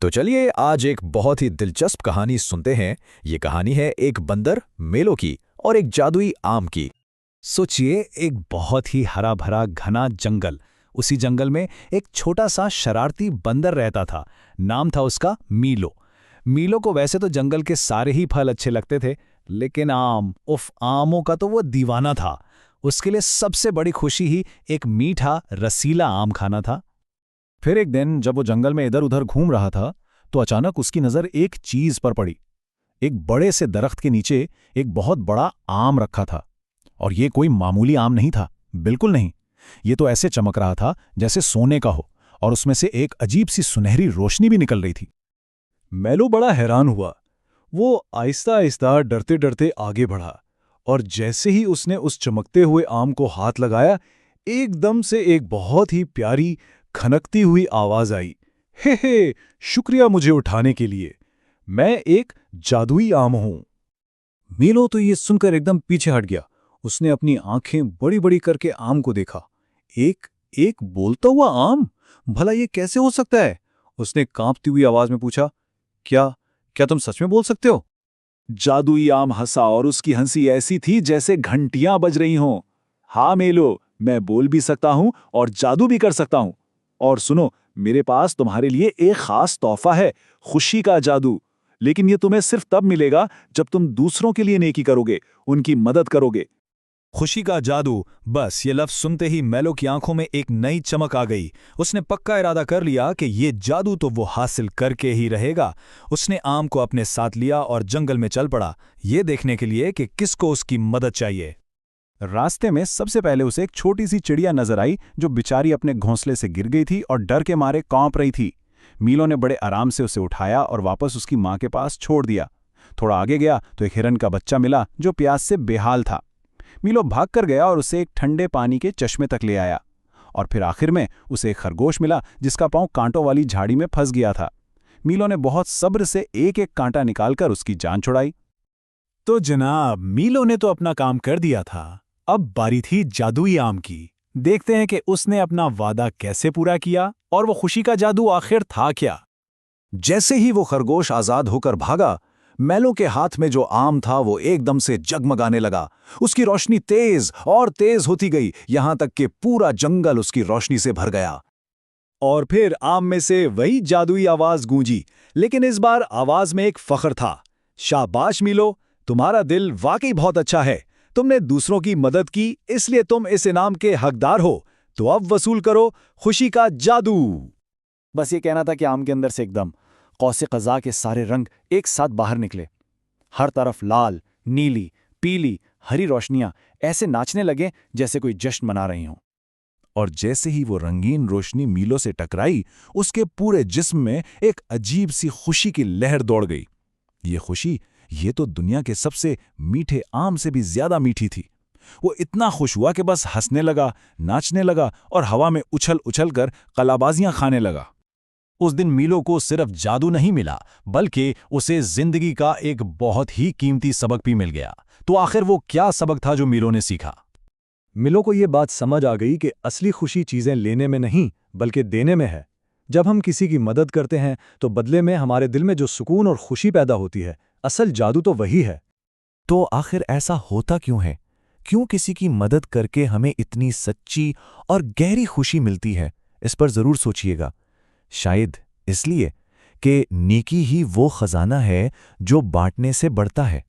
तो चलिए आज एक बहुत ही दिलचस्प कहानी सुनते हैं। ये कहानी है एक बंदर, मेलो की और एक जादुई आम की। सोचिए, एक बहुत ही हरा भरा घना जंगल। उसी जंगल में एक छोटा सा शरारती बंदर रहता था। नाम था उसका मीलो। मीलो को वैसे तो जंगल के सारे ही फल अच्छे लगते थे, लेकिन आमों का तो वो दीवाना था। उसके लिए सबसे बड़ी खुशी ही एक मीठा रसीला आम खाना था। फिर एक दिन जब वो जंगल में इधर उधर घूम रहा था तो अचानक उसकी नज़र एक चीज पर पड़ी। एक बड़े से दरख्त के नीचे एक बहुत बड़ा आम रखा था। और ये कोई मामूली आम नहीं था, बिल्कुल नहीं। ये तो ऐसे चमक रहा था जैसे सोने का हो, और उसमें से एक अजीब सी सुनहरी रोशनी भी निकल रही थी। मेलो बड़ा हैरान हुआ। वो आहिस्ता आहिस्ता डरते डरते आगे बढ़ा, और जैसे ही उसने उस चमकते हुए आम को हाथ लगाया, एकदम से एक बहुत ही प्यारी खनकती हुई आवाज आई। हे, शुक्रिया मुझे उठाने के लिए। मैं एक जादुई आम हूं। मीलो तो ये सुनकर एकदम पीछे हट गया। उसने अपनी आंखें बड़ी बड़ी करके आम को देखा। एक एक बोलता हुआ आम? भला ये कैसे हो सकता है? उसने कांपती हुई आवाज में पूछा, क्या क्या तुम सच में बोल सकते हो? जादुई आम हंसा, और उसकी हंसी ऐसी थी जैसे घंटियां बज रही हों। हाँ मेलो, मैं बोल भी सकता हूं और जादू भी कर सकता हूं। और सुनो, मेरे पास तुम्हारे लिए एक खास तोहफा है, खुशी का जादू। लेकिन ये तुम्हें सिर्फ तब मिलेगा जब तुम दूसरों के लिए नेकी करोगे, उनकी मदद करोगे। खुशी का जादू। बस ये लफ्ज सुनते ही मेलो की आंखों में एक नई चमक आ गई। उसने पक्का इरादा कर लिया कि ये जादू तो वो हासिल करके ही रहेगा। उसने आम को अपने साथ लिया और जंगल में चल पड़ा, ये देखने के लिए कि किसको उसकी मदद चाहिए। रास्ते में सबसे पहले उसे एक छोटी सी चिड़िया नजर आई जो बेचारी अपने घोंसले से गिर गई थी और डर के मारे कांप रही थी। मीलो ने बड़े आराम से उसे उठाया और वापस उसकी मां के पास छोड़ दिया। थोड़ा आगे गया तो एक हिरन का बच्चा मिला जो प्यास से बेहाल था। मीलो भाग कर गया और उसे एक ठंडे पानी के चश्मे तक ले आया। और फिर आखिर में उसे एक खरगोश मिला जिसका पांव कांटों वाली झाड़ी में फंस गया था। मीलो ने बहुत सब्र से एक एक कांटा निकालकर उसकी जान छुड़ाई। तो जनाब, मीलो ने तो अपना काम कर दिया था। अब बारी थी जादुई आम की। देखते हैं कि उसने अपना वादा कैसे पूरा किया, और वो खुशी का जादू आखिर था क्या। जैसे ही वो खरगोश आजाद होकर भागा, मेलो के हाथ में जो आम था वो एकदम से जगमगाने लगा। उसकी रोशनी तेज और तेज होती गई, यहां तक कि पूरा जंगल उसकी रोशनी से भर गया। और फिर आम में से वही जादुई आवाज गूंजी, लेकिन इस बार आवाज में एक फख्र था। शाबाश मीलो, तुम्हारा दिल वाकई बहुत अच्छा है। तुमने दूसरों की मदद की, इसलिए तुम इस इनाम के हकदार हो। तो अब वसूल करो खुशी का जादू। बस ये कहना था कि आम के अंदर से एकदम कौसे क़ज़ा के सारे रंग एक साथ बाहर निकले। हर तरफ लाल, नीली, पीली, हरी रोशनियां ऐसे नाचने लगे जैसे कोई जश्न मना रही हों। और जैसे ही वो रंगीन रोशनी मीलो से टकराई, उसके पूरे जिस्म में एक अजीब सी खुशी की लहर दौड़ गई। ये खुशी, ये तो दुनिया के सबसे मीठे आम से भी ज्यादा मीठी थी। वो इतना खुश हुआ कि बस हंसने लगा, नाचने लगा और हवा में उछल उछल कर कलाबाजियां खाने लगा। उस दिन मीलो को सिर्फ जादू नहीं मिला, बल्कि उसे जिंदगी का एक बहुत ही कीमती सबक भी मिल गया। तो आखिर वो क्या सबक था जो मीलो ने सीखा? मिलो को ये बात समझ आ गई कि असली खुशी चीजें लेने में नहीं बल्कि देने में है। जब हम किसी की मदद करते हैं तो बदले में हमारे दिल में जो सुकून और खुशी पैदा होती है, असल जादू तो वही है। तो आखिर ऐसा होता क्यों है? क्यों किसी की मदद करके हमें इतनी सच्ची और गहरी खुशी मिलती है? इस पर जरूर सोचिएगा। शायद इसलिए कि नेकी ही वो खजाना है जो बांटने से बढ़ता है।